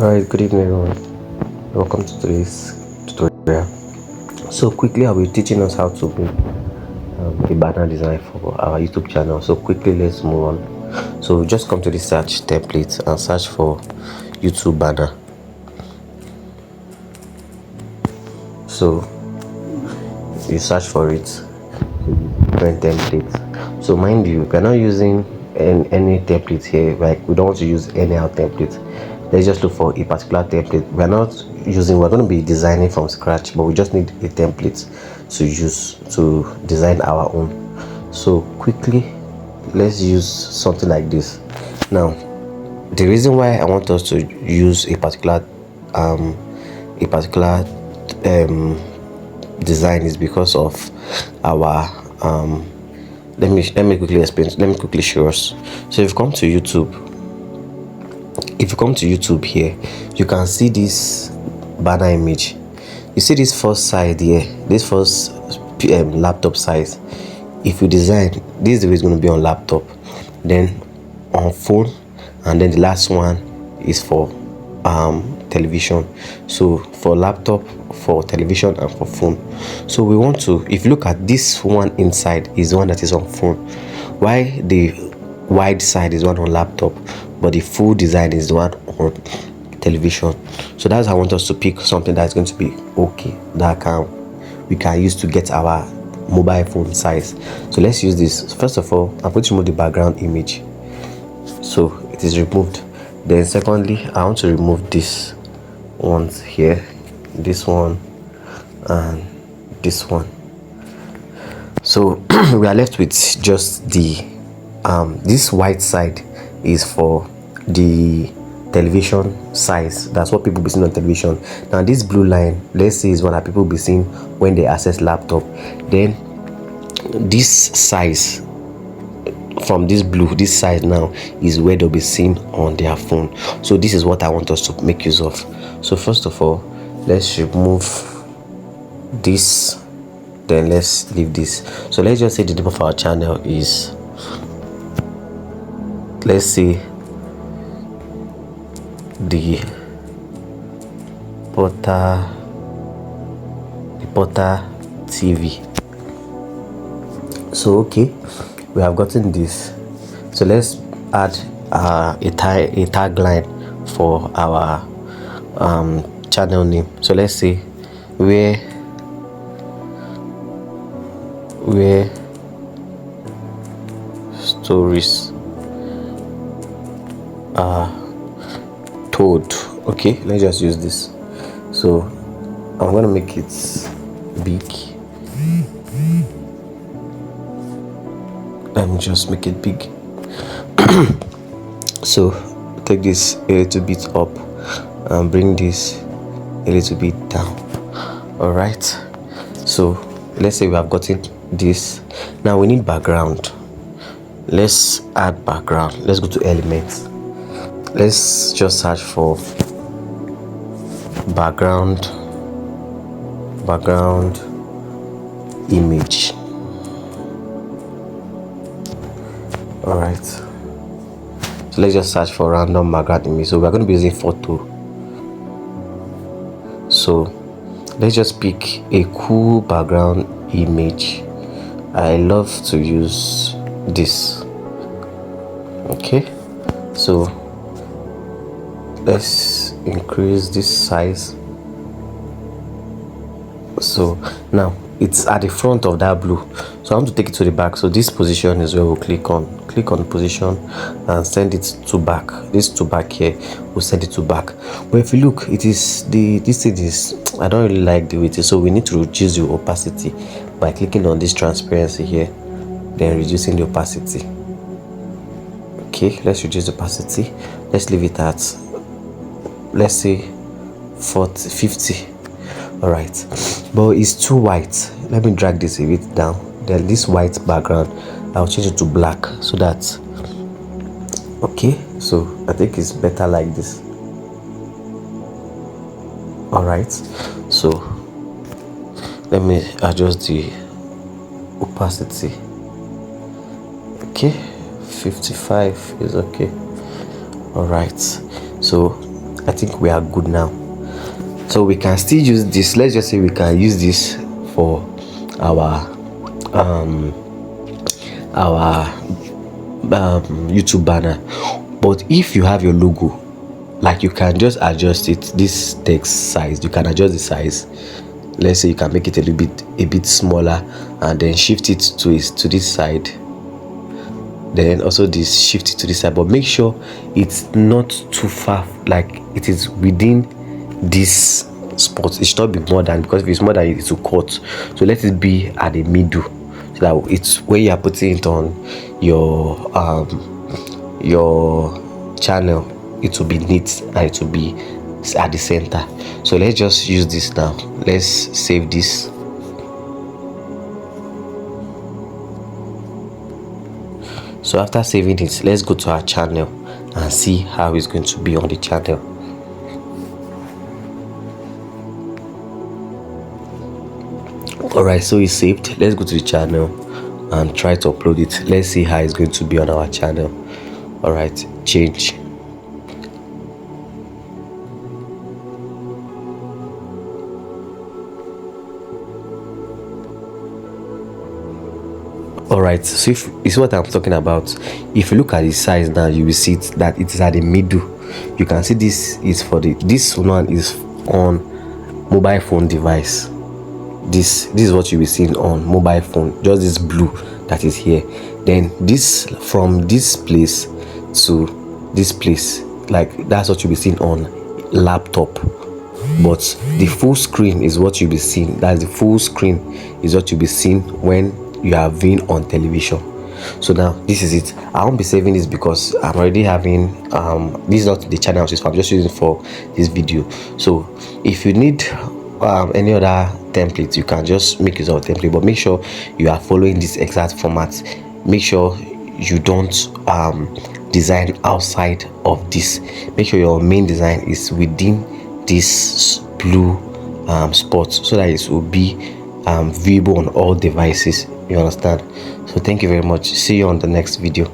Alright, good evening everyone. Welcome to today's tutorial. So quickly I'll be teaching us how to make a banner design for our YouTube channel. So quickly let's move on. So just come to the search template and search for YouTube banner. So you search for it, different templates. So mind you, we're not using any template here. Like we don't want to use any other template. Let's just look for a particular template. We're going to be designing from scratch, but we just need a template to use to design our own. So quickly let's use something like this. Now the reason why I want us to use a particular design is because of our let me quickly explain. Let me quickly show us. So if you come to YouTube here, you can see this banner image. You see this first side here, this first laptop size. If you design, this is the way it's going to be on laptop, then on phone, and then the last one is for television. So for laptop, for television, and for phone. So we want to, if you look at this one inside, is the one that is on phone, why the wide side is one on laptop, but the full design is the one on television. So that's how I want us to pick something that's going to be okay, that we can use to get our mobile phone size. So let's use this. First of all, I'm going to remove the background image, so it is removed. Then secondly, I want to remove this ones here, this one and this one. So we are left with just the this white side is for the television size. That's what people be seeing on television. Now this blue line, let's say, is what that people be seeing when they access laptop. Then this size from this side now is where they'll be seen on their phone. So this is what I want us to make use of. So first of all, let's remove this, then let's leave this. So let's just say the name of our channel is, let's say, the Porter TV. So okay, we have gotten this. So let's add a tagline for our channel name. So let's say where stories are told. Okay, let's just use this. So I'm gonna make it big. Let me just make it big. So take this a little bit up and bring this a little bit down. All right, so let's say we have gotten this. Now we need background. Let's add background. Let's go to elements. Let's just search for background image. All right, so let's just search for random background image. So we're going to be using photo. So let's just pick a cool background image. I love to use this. Okay, so let's increase this size. So now it's at the front of that blue, so I want to take it to the back. So this position is where we'll click on position and send it to back. This to back here, we'll send it to back. But if you look, it is this thing is, I don't really like the way it is, so we need to reduce the opacity by clicking on this transparency here, then reducing the opacity. Okay, let's reduce the opacity. Let's leave it at, let's say, 50. All right, but it's too white. Let me drag this a bit down. Then this white background, I'll change it to black, so that, okay, so I think it's better like this. All right, so let me adjust the opacity. Okay, 55 is okay. All right, so I think we are good now. So we can still use this. Let's just say we can use this for our YouTube banner. But if you have your logo, like, you can just adjust it, this text size, you can adjust the size. Let's say you can make it a bit smaller, and then shift it to this side, then also this, shift it to this side, but make sure it's not too far, like it is within this spot. It should not be more than, because if it's more than, it will cut. So let it be at the middle, so that it's when you are putting it on your channel, it will be neat and it will be at the center. So let's just use this now. Let's save this. So after saving it, let's go to our channel and see how it's going to be on the channel. Alright, so it's saved. Let's go to the channel and try to upload it. Let's see how it's going to be on our channel. Alright, change. Alright, so if it's what I'm talking about, if you look at the size now, you will see that it is at the middle. You can see this is for this one is on mobile phone device. This is what you will see on mobile phone, just this blue that is here. Then this, from this place to this place, like that's what you'll be seeing on laptop. But the full screen is what you'll be seeing. That's the full screen is what you'll be seeing when you are viewing on television. So now this is it. I won't be saving this because I'm already having this is not the channel, so I'm just using for this video. So if you need any other template, you can just make use of a template, but make sure you are following this exact format. Make sure you don't design outside of this. Make sure your main design is within this blue spot, so that it will be viewable on all devices. You understand? So thank you very much. See you on the next video.